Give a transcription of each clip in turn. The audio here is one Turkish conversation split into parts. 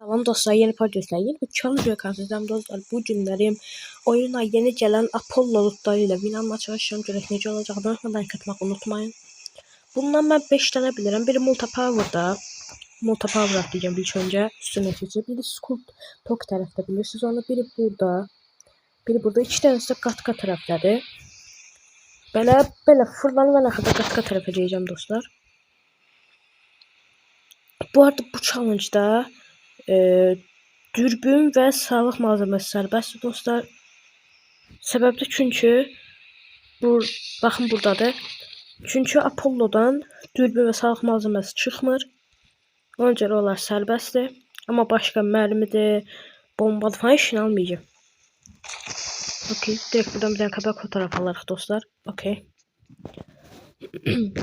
Salam dostlar, yeni podcast'ler, yeni bir challenge karşınızdayım dostlar. Bu günlerim oyuna yeni gelen Apollo lootları ile binanma çalışacağım. Görək necə olacağını like atmayı unutmayın. Bundan ben 5 tane bilirim. Biri Multipower'da. Multipower atlayacağım ilk önce. Üstüne geçeceğim. Biri Sculpt Tok tarafta bilirsiniz onu. Biri burada. Biri burada. İki tanesi de Katka taraftadır. Böyle fırlanana kadar Katka tarafa geleceğim dostlar. Bu arada bu challenge'da dürbün ve sağlık malzemesi serbest dostlar. Sebep de çünkü bakın buradadır. Çünkü Apollo'dan dürbün ve sağlık malzemesi çıkmır. Ona göre onlar serbestdir. Ama başka mermidir, bombalı falan işini almayacağım. Okey. Direkt buradan bir tane kabak fotoğraf alarıq dostlar. Okey.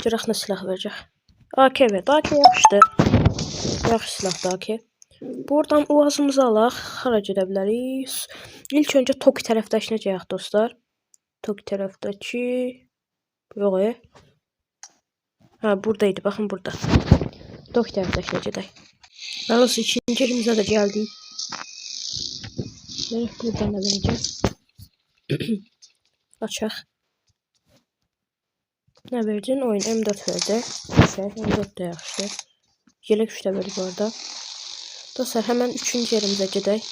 Cıraq ne silah verecek? AK ver. AK yaxşıdır. Yaxşı silah da AK. Buradan uazımızı alaq. Hara gedə bilərik? İlk öncə Toki tərəfdəkinə gələk dostlar. Toki tərəfdəki yox. Ha buradaydı. Baxın burada. Toki tərəfdəkinə gedək. Daha ikinci yerimizə də gəldik. Buradan da verəcəm. Açaq. Nə verdin? Oyun M4 verdi. M4 də yaxşı. Yelek 3 də verdi bu arada. Dostlar hemen 3. yerimize gedək.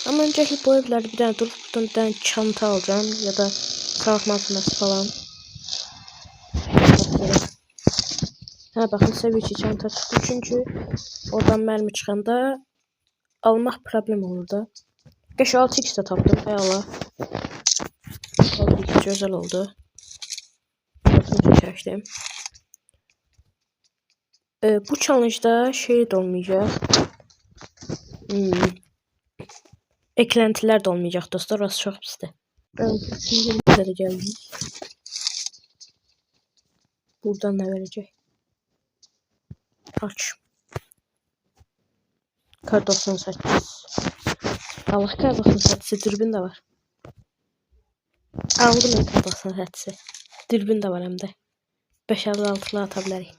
Ama önceki bu evlerde bir tane durup buradan bir tane çanta alacağım ya da sağlık malzemesi falan. Ha bakın seviye çanta çıktı çünkü oradan mermi çıkanda almak problem olur da. 5-6x de tapdım. Hay Allah. 6x güzel oldu. Çəkdim. Bu challenge'da şey de olmayacak. Eklentiler de olmayacak dostlar. Orası çok pistir. Ben üçüncü de geldim. Buradan ne verecek? Aç. Kar 98. Allah kar 98. Dürbün de var. Aldım ben kar 98. Dürbün de var hem de. 556'lı atabilirim.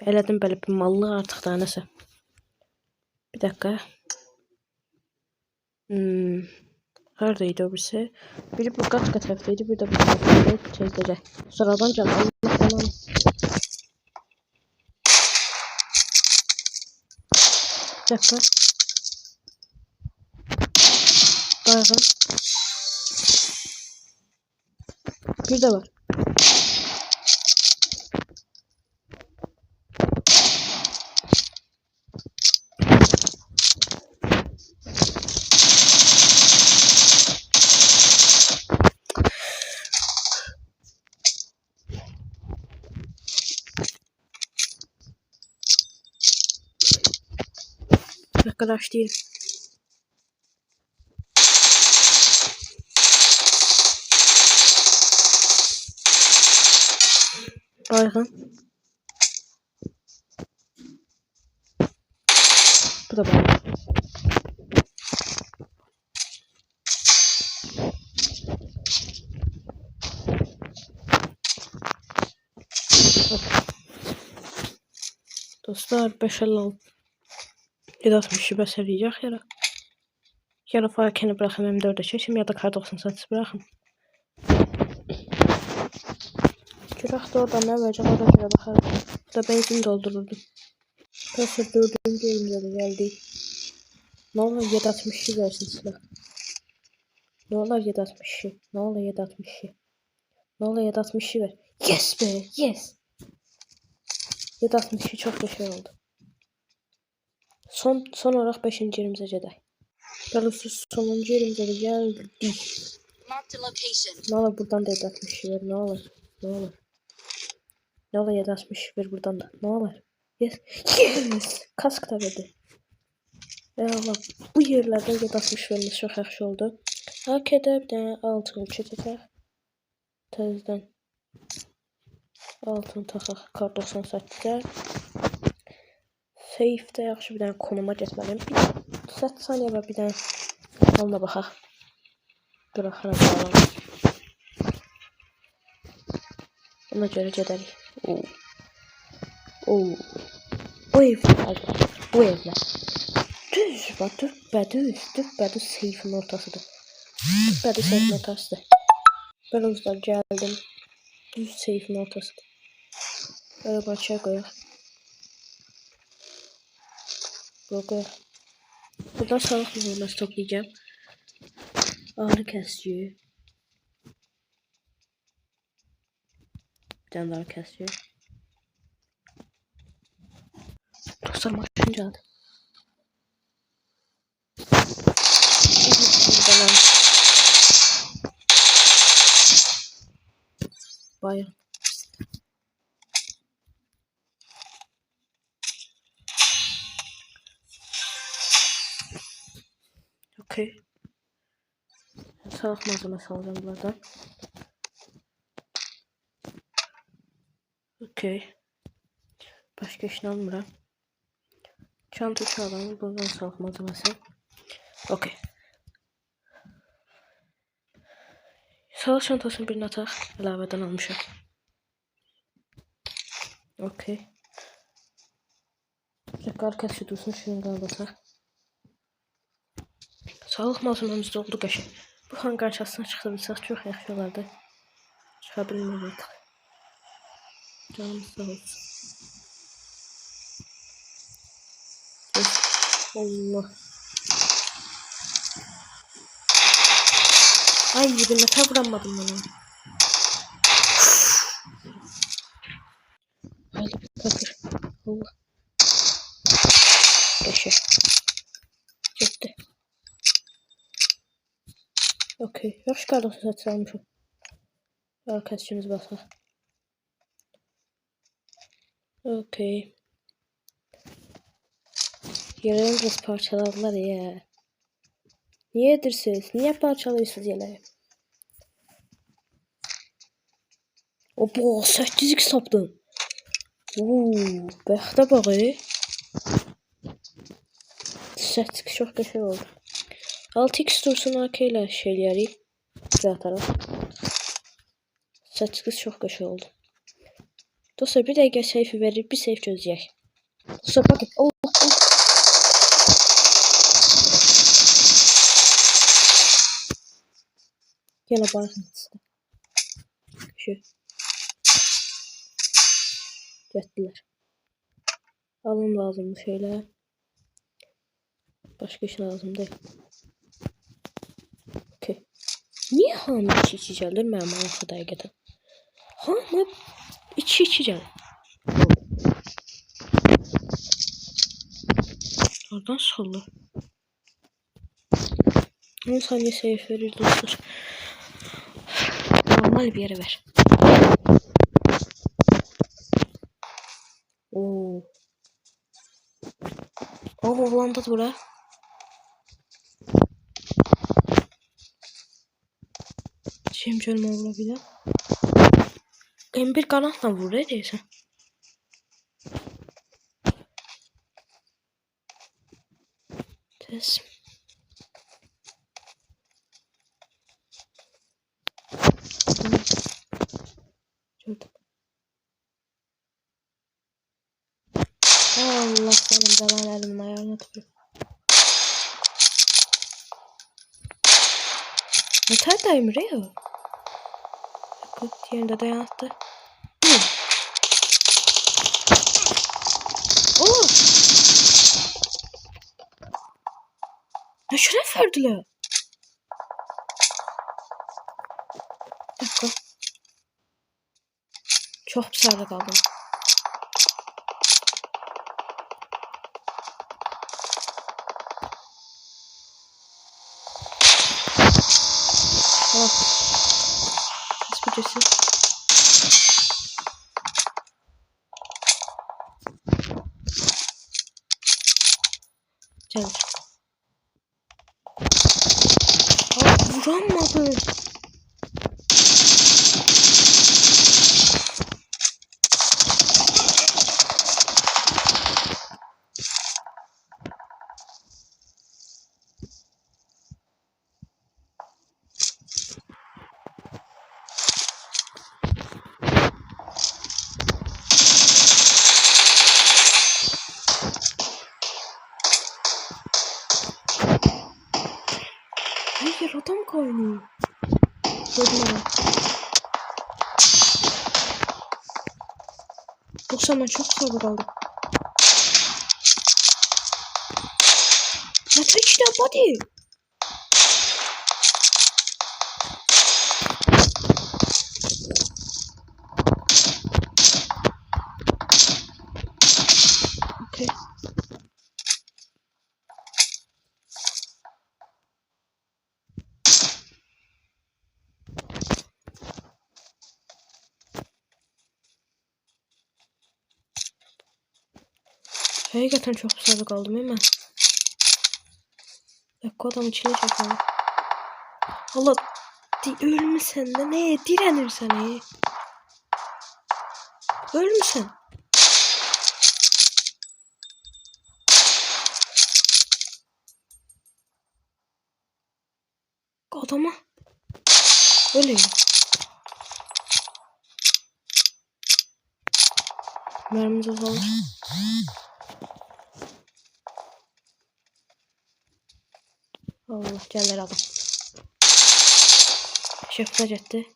Elədim böyle bir mallı artık da nəsə. Bir dakika. Haradaydı o birisi? Biri bu Katka taraftaydı, bir de bu taraftaydı. Çekecek. Sıradan can Allah falan. Bir dakika. Bakın. Bir de var. Arkadaş değil. Bakın. Bu da bak. Dostlar 556 760'ı bəs eləyəcək yara. Ya da farkını bırakım M4'e çekim ya da kar 98 bırakım. Kürək de oradan ne verecek o da göre bakarım. Bu da benzin doldururdum. Dostlar 4. elimizə de geldik. Ne olur 762 versin silah. Ne olur 762. Ne olur 762. Ne olur 762 ver. Yes be yes. 762 çok da şey oldu. Son olarak 5. yerimize gedək. Daha sonuncu yerimize de geldik. Ne olur buradan da 762 ver. Ne olur. Ne olur. Ne olur 760 ver buradan da. Ne olur. Yes. Yes. Kask da verdi. Allah. Bu yerlerden 760 vermesi çok yaxşı oldu. AK'de bir tane altın çekəcək. Təzədən altın taxaq. Kar 98'də. Safe'de yaxşı bir tane konuma getməliyim. 7 saniye var bir tane. Alına baxaq. Bıraxıram falan. Ona göre gedərik. O evler. Bu evler. düz. Bak düz seyfin ortasıdır. Düz seyfin ortasıdır. Ben uzlar geldim. Düz seyfin ortasıdır. Böyle başa koyaq. Böyle. Buradan sağlık malzemesi toplayacağım. Ağrı kesici. Bir tane daha kesici. Dostlar maşın geldi. Bayağı. Okey. Sağlık malzemesi alacağım buradan. Okey. Başka işini almıram. Çanta çalalım. Buradan sağlık malzemesi. Okey. Sağlık çantasını birini ataq. Əlavədən almışam. Okey. Tekrar kesici dursun. Şunu qalbasaq. Sağlık malzememiz de oldu qəşəng. Bu hangar çatısına çıxa bilsək çox yaxşı olardı. Çıxa bilmirik. Canımız sağ olsun. Allah. Ay bir metal vuramadım bana. Hadi bakır. Allah. Qəşəng. Getdi. Okey. Yaxşı qardaşı satıralmışım. Arkadaşımız basaq. Okey. Yerden biraz parçaladılar ya. Niye edirsiniz? Niye parçalıyorsunuz yeleği? Oba 8x tapdım. Uuu. Bəxtə bax. 8x çox qəşəng oldu. 6x dursun AK ilə şey eləyərik. Ataraq. 8x çox qəşəng oldu. Dostlar bir dəqiqə seyfi verir. Bir seyf gözləyək. Dostlar bakın. Allah. Yine bakın. Şu. Getdiler. Alın lazım bu şeyler. Başka iş lazım değil. Okey. Niye hamı içi gelir mənim arxa dəqiqədən? Hamı içi gəlir. Oradan solla. 10 saniye seyf verir dostlar. Normal bir yere ver. Oo. Oğlanda bura. Çemçölme olabilir. M1 kanatla vur edeyse. Tez. Gördüm. Allah benim zaman elimin ayarına tutuyor. Ne terdeyim Rio? Yerinde dayanıktı. Oo! Ne şeref verdiler? Bir dakika. Çok pısarda kaldım. Oh. Hiçbirisi. Gel. Vuramadım. Hayır, adam kaynıyor. Gördüm onu. Yoksa ben çok sabır kaldım. Nasıl işte body? Okay. Hakikaten çok sabır kaldım değil mi? Dakika adam içine çekiyor. Allah, ölmüşsen de neye direnirsen iyi. Ölmüşsen. Adama. Öyle ya. Mermimiz azalır. Allah, gəlir adam. Şefkac etti.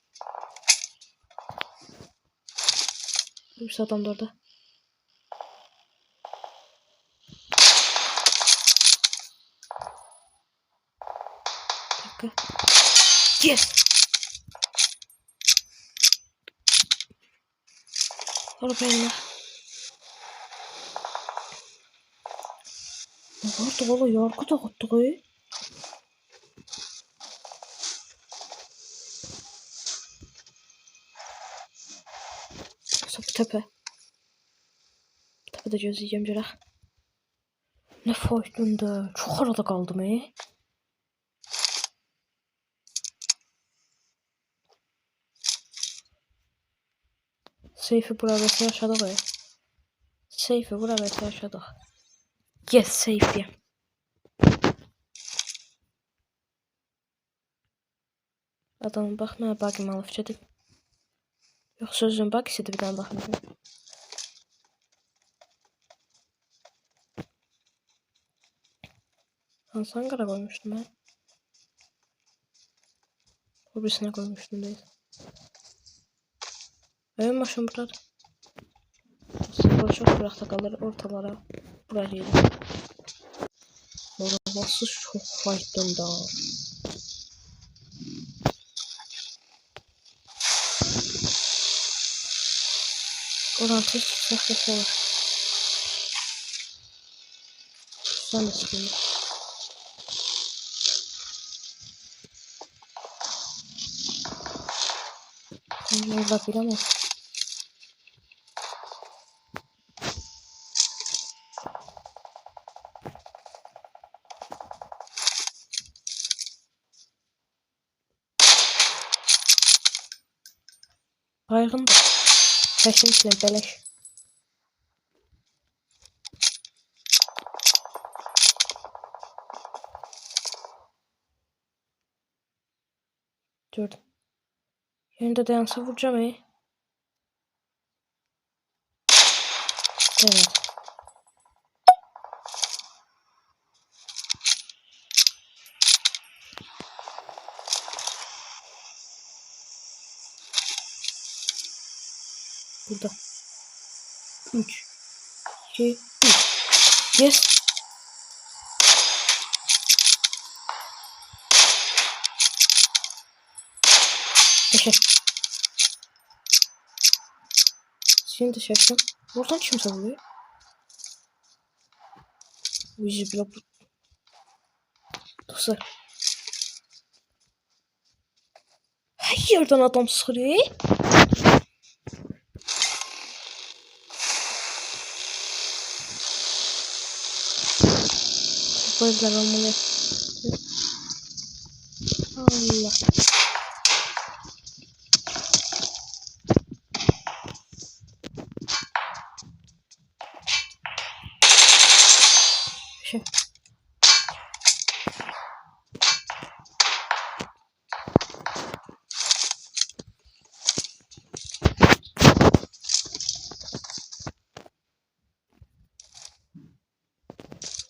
Bir adam da orada. Bir dakika. Yes. Arabaya. Ne vardı valla, yargı da attık ya. Sapı tepe. Tepede gözleyeceğim cıraq. Ne faydalı. Çok arada kaldım ya. Seyfi burada yaşadık ya. Seyfi burada yaşadık. Yes, seyfi. Adamın bak, mənə bagim alıb gedib. Yoxsa özün bak istedi bir tane baxmayacağım. Hansı Ankara koymuştum ben? O birisine koymuştum değil. Benim başım burada. Sıfır çok bırakta kalır ortalara. Buraya yedim. Orası çok faydalı. Oradan tez çıksak yaşarlar. Sen de sıkıntı. Orada bilemem. Baygın da. Çeşim içine beleş. Gördüm. Yerinde dayansa vuracağım iyi. Evet. Burada. 3 2 1. Yes. Teşekkür. Şimdi çektim. Buradan kimse vuruyor. Bizi blok. Dostlar. Her yerden adam sıkıyor. Koydular olmalı. Allah. Şey.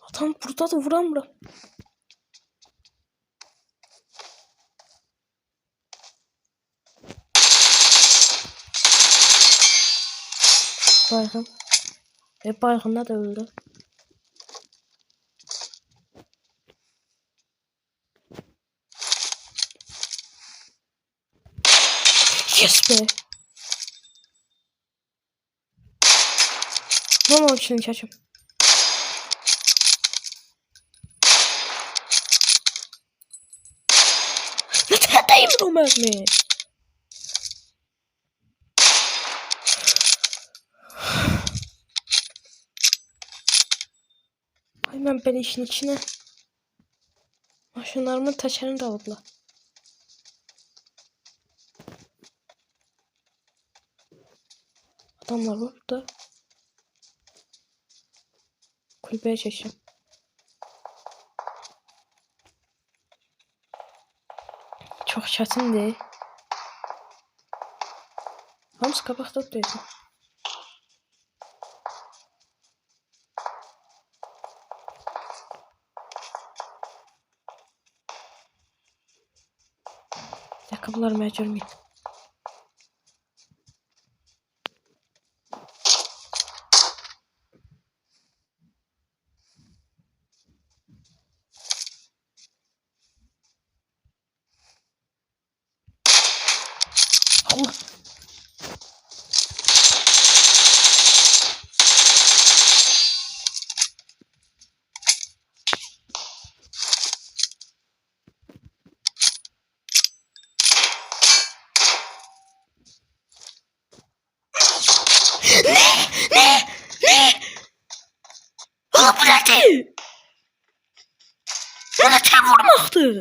Adam burada da vuramıyorum. baygın. Baygınlar da öldü. Yes be. Mama için çekim. Ne tədəyim o mermi? Ay mən belə işin içine. Maşınlarımın təkərini də aldılar. Adamlar var burada. Kulübeye çekeceğim. Çok çətindir. Hamısı qabaqda deyəcəm. Ayakkabılar mənə görməyin. Allah. Ne? Oğlum bu nədir? Bu nə tə vurmaqdır?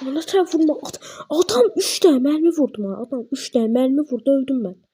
Ona sen vurma. Adam 3 tane mermi vurdu bana. Adam 3 tane mermi vurdu, öldüm ben.